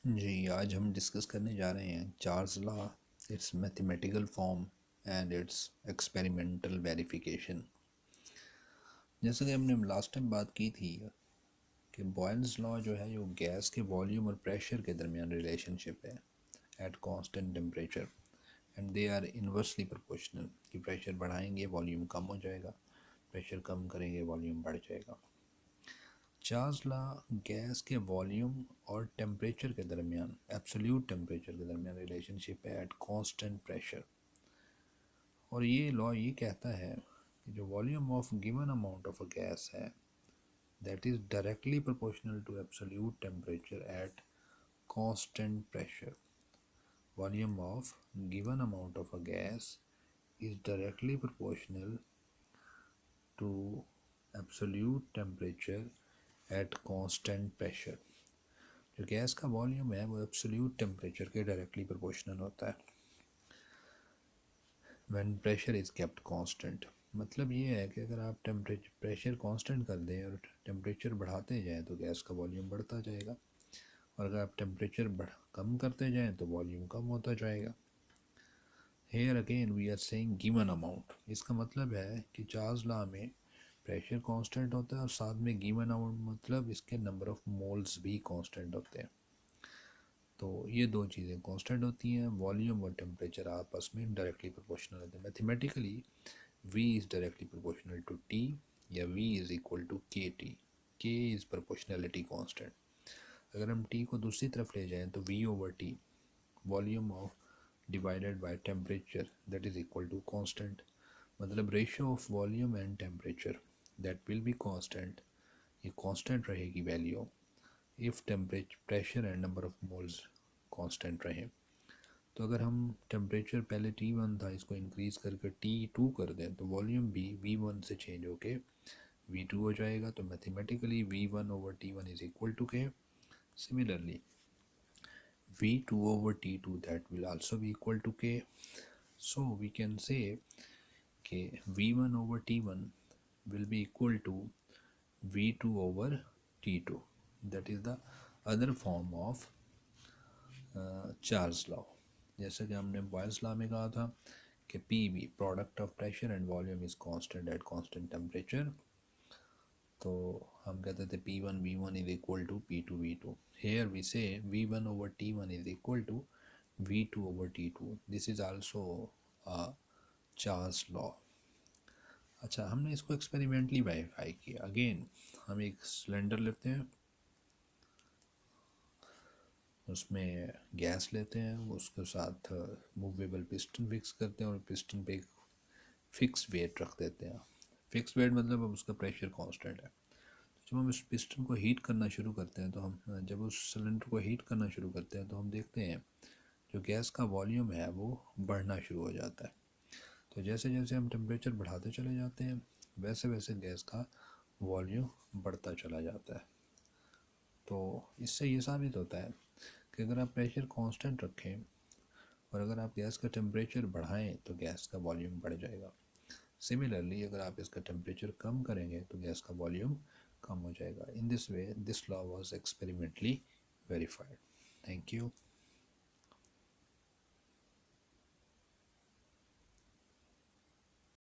जी, आज हम डिस्कस करने जा रहे हैं Charles law, it's mathematical form and it's experimental verification. जैसे कि हमने लास्ट टाइम बात की थी कि बॉयल्स लॉ जो है वो गैस के वॉल्यूम और प्रेशर के दरमियान रिलेशनशिप है at constant temperature and they are inversely proportional. कि प्रेशर बढ़ाएंगे वॉल्यूम कम हो जाएगा, प्रेशर कम करेंगे वॉल्यूम बढ़ जाएगा। चार्ल्स लॉ गैस के वॉल्यूम और टेम्परेचर के दरमियान, एब्सोल्यूट टेम्परेचर के दरमियान रिलेशनशिप है एट कांस्टेंट प्रेशर। और ये लॉ ये कहता है कि जो volume of given amount of a gas है that is directly proportional to absolute temperature at constant pressure. Volume of given amount of a gas is directly proportional to absolute temperature at constant pressure। जो gas का volume है वो absolute temperature के directly proportional होता है when pressure is kept constant. मतलब ये है कि अगर आप टेम्परेचर प्रेशर कांस्टेंट कर दें और टेम्परेचर बढ़ाते जाएं तो गैस का वॉल्यूम बढ़ता जाएगा, और अगर आप टेम्परेचर कम करते जाएं तो वॉल्यूम कम होता जाएगा। Here again we are saying given amount. इसका मतलब है कि चार्ल्स लॉ में प्रेशर कांस्टेंट होता है और साथ में गिवन अमाउंट मतलब इसके नंबर ऑफ मोल्स भी कांस्टेंट होते हैं। तो ये दो चीज़ें कांस्टेंट होती हैं, वॉल्यूम और टेम्परेचर आपस में डायरेक्टली प्रोपोर्शनल होते हैं। Mathematically V is directly proportional to T या V is equal to K T. K is proportionality constant. अगर हम T को दूसरी तरफ ले जाएं तो V over T, volume of divided by temperature that is equal to constant. मतलब ratio of volume and temperature that will be constant, ये कांस्टेंट रहेगी value if temperature pressure and number of moles constant रहे। तो अगर हम temperature पहले T1 था इसको इंक्रीज़ करके T2 कर दें तो वॉल्यूम भी V1 से चेंज होके V2 हो जाएगा। तो mathematically V1 over T1 is equal to K. Similarly V2 over T2 that will also be equal to K. So we can say कि V1 over T1 will be equal to V2 over T2. That is the other form of Charles law. जैसे कि हमने Boyle's law में कहा था कि PV product of pressure and volume is constant at constant temperature. तो हम कहते थे P1 V1 is equal to P2 V2। Here we say V1 over T1 is equal to V2 over T2। This is also Charles law. अच्छा, हमने इसको experimentally verify किया। Again हम एक सिलेंडर लेते हैं, उसमें गैस लेते हैं, उसके साथ मूवेबल पिस्टन फिक्स करते हैं और पिस्टन पे एक फिक्स वेट रख देते हैं। फिक्स वेट मतलब अब उसका प्रेशर कांस्टेंट है। जब हम इस पिस्टन को हीट करना शुरू करते हैं तो हम जब उस सिलेंडर को हीट करना शुरू करते हैं तो हम देखते हैं जो गैस का वॉल्यूम है वो बढ़ना शुरू हो जाता है। तो जैसे जैसे हम टेम्परेचर बढ़ाते चले जाते हैं वैसे वैसे गैस का वॉल्यूम बढ़ता चला जाता है। तो इससे ये साबित होता है कि अगर आप प्रेशर कांस्टेंट रखें और अगर आप गैस का टेम्परेचर बढ़ाएं तो गैस का वॉल्यूम बढ़ जाएगा। सिमिलरली अगर आप इसका टेम्परेचर कम करेंगे तो गैस का वॉल्यूम कम हो जाएगा। In this way this law was experimentally verified. Thank you.